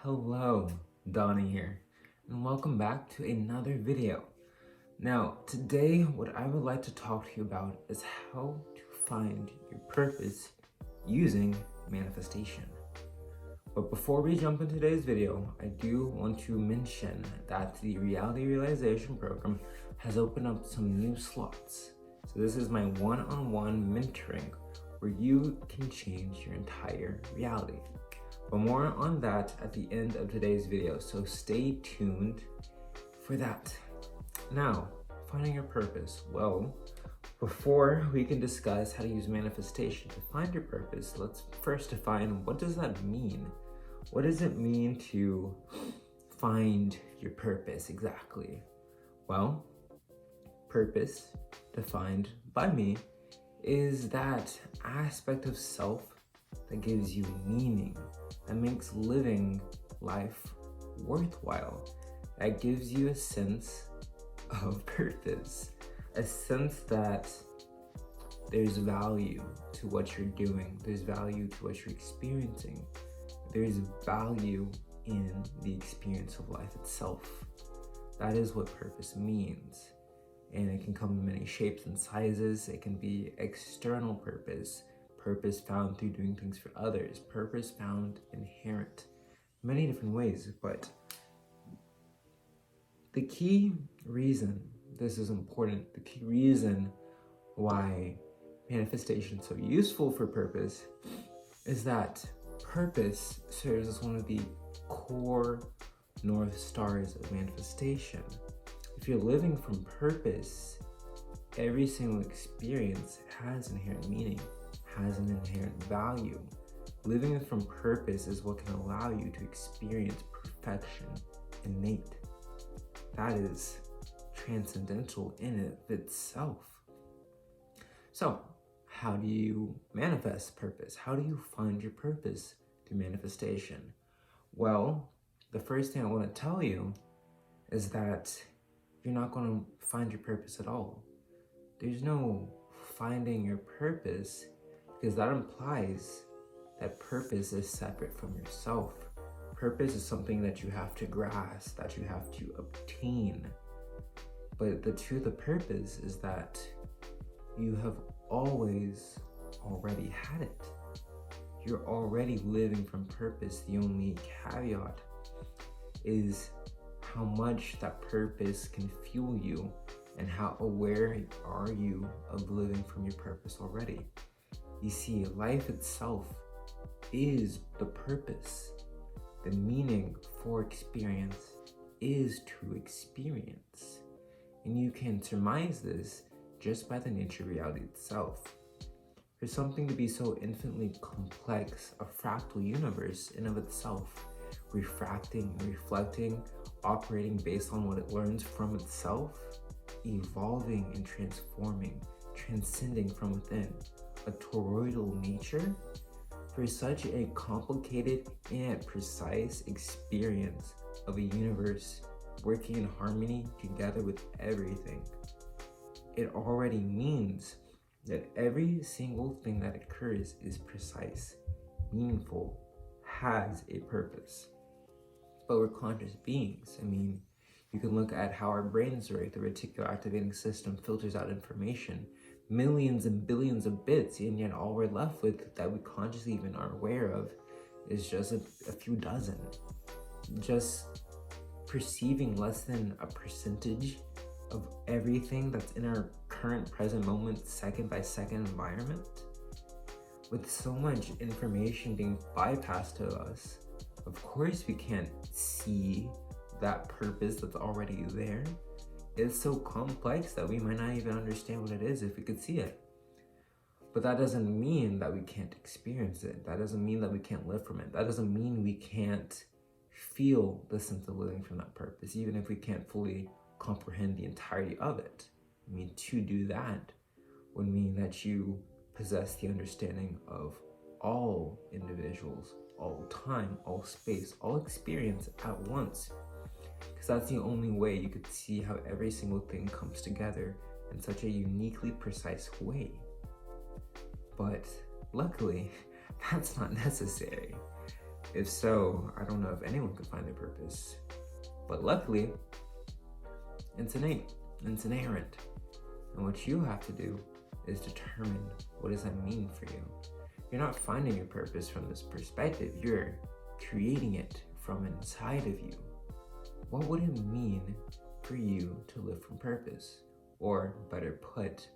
Hello, Donnie here, and welcome back to another video. Now, today, what I would like to talk to you about is how to find your purpose using manifestation. But before we jump into today's video, I do want to mention that the Reality Realization Program has opened up some new slots. So this is my one-on-one mentoring where you can change your entire reality. But more on that at the end of today's video, so stay tuned for that. Now, finding your purpose. Well, before we can discuss how to use manifestation to find your purpose, let's first define what does that mean? What does it mean to find your purpose exactly? Well, purpose, defined by me, is that aspect of self that gives you meaning, that makes living life worthwhile, that gives you a sense of purpose, a sense that there's value to what you're doing, there's value to what you're experiencing, there's value in the experience of life itself. That is what purpose means. And it can come in many shapes and sizes. It can be external purpose, purpose found through doing things for others, purpose found inherent, many different ways. But the key reason this is important, the key reason why manifestation is so useful for purpose is that purpose serves as one of the core North Stars of manifestation. If you're living from purpose, every single experience has inherent meaning, has an inherent value. Living from purpose is what can allow you to experience perfection innate. That is transcendental in and of itself. So, how do you manifest purpose? How do you find your purpose through manifestation? Well, the first thing I want to tell you is that you're not going to find your purpose at all. There's no finding your purpose, because that implies that purpose is separate from yourself. Purpose is something that you have to grasp, that you have to obtain. But the truth of purpose is that you have always already had it. You're already living from purpose. The only caveat is how much that purpose can fuel you and how aware are you of living from your purpose already. You see, life itself is the purpose. The meaning for experience is to experience. And you can surmise this just by the nature of reality itself. For something to be so infinitely complex, a fractal universe in of itself, refracting and reflecting, operating based on what it learns from itself, evolving and transforming, transcending from within, a toroidal nature, for such a complicated and precise experience of a universe working in harmony together with everything, it already means that every single thing that occurs is precise, meaningful, has a purpose. But we're conscious beings. I mean, you can look at how our brains work. The reticular activating system filters out information, millions and billions of bits, and yet all we're left with that we consciously even are aware of is just a few dozen. Just perceiving less than a percentage of everything that's in our current present moment, second by second environment. With so much information being bypassed to us, of course we can't see that purpose that's already there. It's so complex that we might not even understand what it is if we could see it. But that doesn't mean that we can't experience it. That doesn't mean that we can't live from it. That doesn't mean we can't feel the sense of living from that purpose, even if we can't fully comprehend the entirety of it. I mean, to do that would mean that you possess the understanding of all individuals, all time, all space, all experience at once. Because that's the only way you could see how every single thing comes together in such a uniquely precise way. But luckily, that's not necessary. If so, I don't know if anyone could find their purpose. But luckily, it's innate, it's inherent. And what you have to do is determine, what does that mean for you? You're not finding your purpose from this perspective, you're creating it from inside of you. What would it mean for you to live from purpose? Or better put,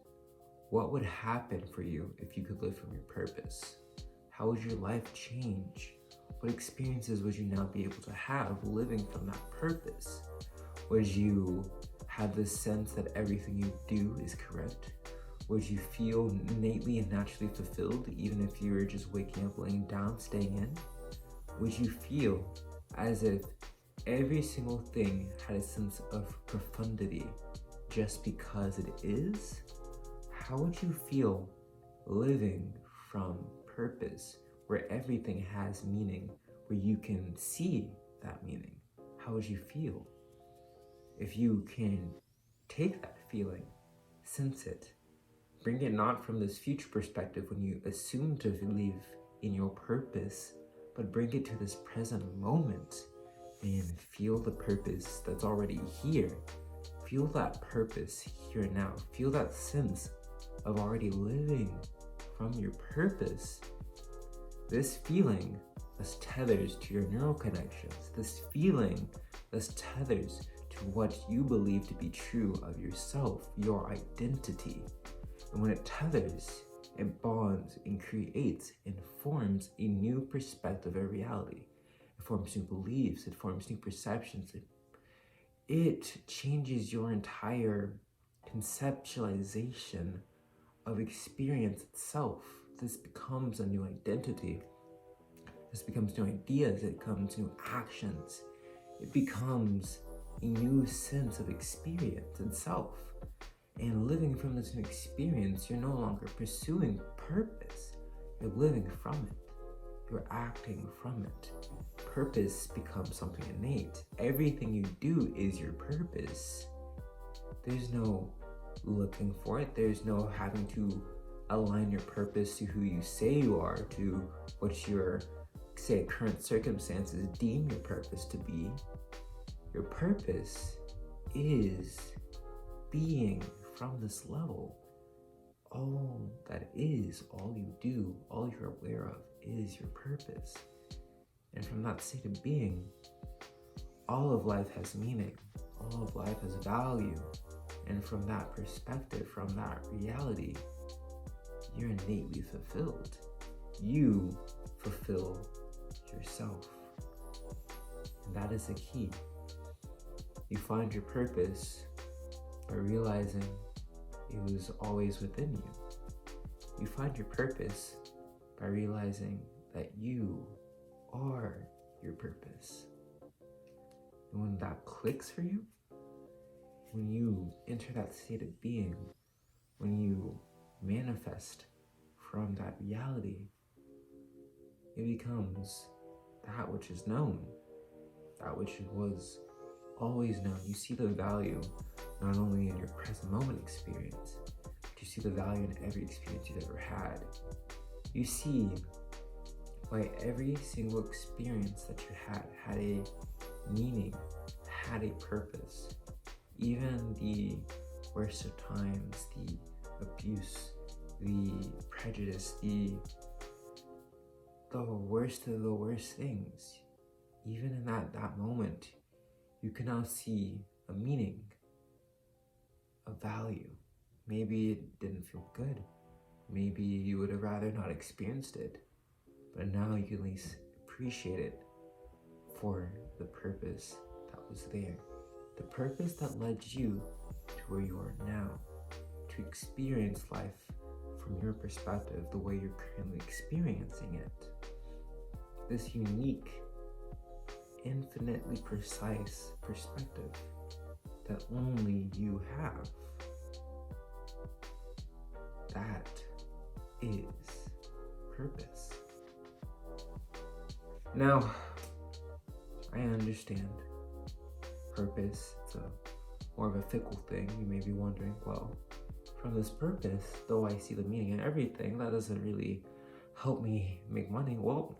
what would happen for you if you could live from your purpose? How would your life change? What experiences would you now be able to have living from that purpose? Would you have this sense that everything you do is correct? Would you feel innately and naturally fulfilled even if you were just waking up, laying down, staying in? Would you feel as if every single thing had a sense of profundity just because it is? How would you feel living from purpose, where everything has meaning, where you can see that meaning? How would you feel? If you can take that feeling, sense it, bring it not from this future perspective when you assume to believe in your purpose, but bring it to this present moment and feel the purpose that's already here. Feel that purpose here and now. Feel that sense of already living from your purpose. This feeling thus tethers to your neural connections. This feeling thus tethers to what you believe to be true of yourself, your identity. And when it tethers, it bonds and creates and forms a new perspective of reality. It forms new beliefs, it forms new perceptions. It changes your entire conceptualization of experience itself. This becomes a new identity. This becomes new ideas, it becomes new actions. It becomes a new sense of experience itself. And living from this new experience, you're no longer pursuing purpose. You're living from it. You're acting from it. Purpose becomes something innate. Everything you do is your purpose. There's no looking for it. There's no having to align your purpose to who you say you are, to what your, say, current circumstances deem your purpose to be. Your purpose is being from this level. All that is, all you do, all you're aware of is your purpose. And from that state of being, all of life has meaning, all of life has value. And from that perspective, from that reality, you're innately fulfilled. You fulfill yourself. And that is the key. You find your purpose by realizing it was always within you. You find your purpose by realizing that you are your purpose. And when that clicks for you, when you enter that state of being, when you manifest from that reality, it becomes that which is known, that which was always known. You see the value not only in your present moment experience, but you see the value in every experience you've ever had. You see why every single experience that you had a meaning, had a purpose. Even the worst of times, the abuse, the prejudice, the worst of the worst things, even in that moment, you can now see a meaning, a value. Maybe it didn't feel good. Maybe you would have rather not experienced it, but now you can at least appreciate it for the purpose that was there. The purpose that led you to where you are now, to experience life from your perspective, the way you're currently experiencing it. This unique, infinitely precise perspective that only you have. That is purpose. Now, I understand purpose, it's more of a fickle thing. You may be wondering, well, from this purpose, though I see the meaning in everything, that doesn't really help me make money. Well,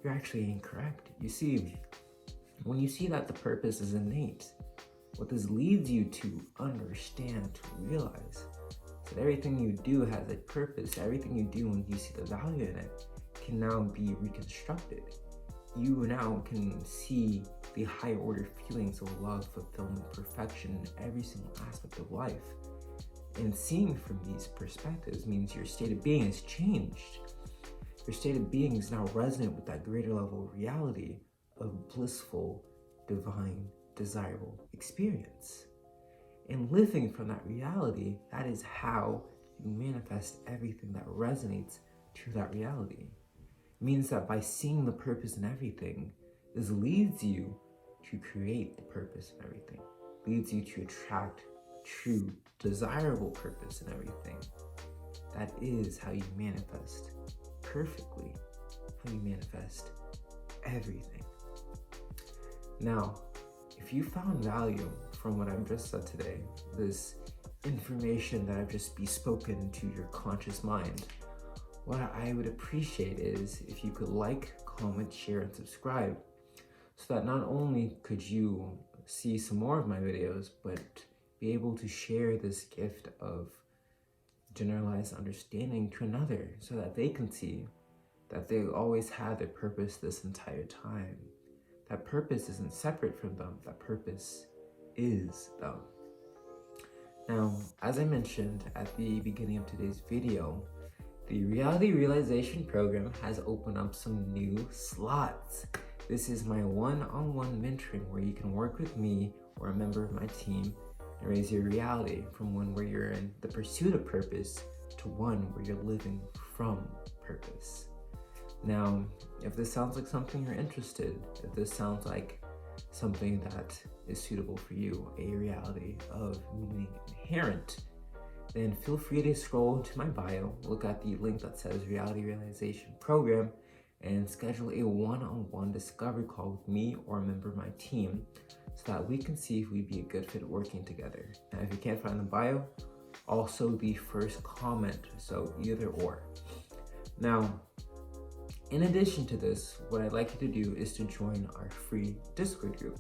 you're actually incorrect. You see, when you see that the purpose is innate, what this leads you to understand, to realize, that everything you do has a purpose. Everything you do, when you see the value in it, can now be reconstructed. You now can see the higher order feelings of love, fulfillment, perfection in every single aspect of life. And seeing from these perspectives means your state of being has changed. Your state of being is now resonant with that greater level of reality of blissful, divine, desirable experience. And living from that reality, that is how you manifest everything that resonates to that reality. It means that by seeing the purpose in everything, this leads you to create the purpose in everything, leads you to attract true, desirable purpose in everything. That is how you manifest perfectly, how you manifest everything. Now, if you found value from what I've just said today, this information that I've just bespoken to your conscious mind, what I would appreciate is if you could like, comment, share, and subscribe, so that not only could you see some more of my videos, but be able to share this gift of generalized understanding to another, so that they can see that they always had their purpose this entire time. That purpose isn't separate from them. That purpose is them. Now, as I mentioned at the beginning of today's video, the Reality Realization Program has opened up some new slots. This is my one-on-one mentoring where you can work with me or a member of my team and raise your reality from one where you're in the pursuit of purpose to one where you're living from purpose. Now, if this sounds like something you're interested, if this sounds like something that is suitable for you, a reality of meaning inherent, then feel free to scroll into my bio, look at the link that says Reality Realization Program, and schedule a one-on-one discovery call with me or a member of my team so that we can see if we'd be a good fit working together. Now, if you can't find the bio, also the first comment, so either or. Now, in addition to this, what I'd like you to do is to join our free Discord group.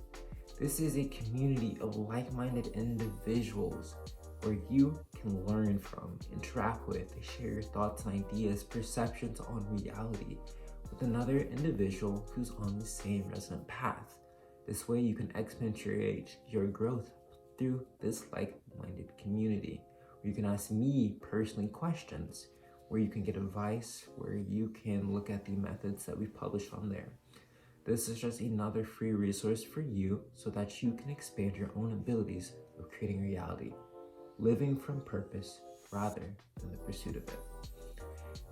This is a community of like-minded individuals where you can learn from, interact with, share your thoughts and ideas, perceptions on reality with another individual who's on the same resonant path. This way you can exponentiate your growth through this like-minded community, where you can ask me personally questions, where you can get advice, where you can look at the methods that we've published on there. This is just another free resource for you so that you can expand your own abilities of creating reality, living from purpose rather than the pursuit of it.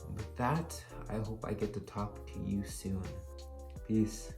And with that, I hope I get to talk to you soon. Peace.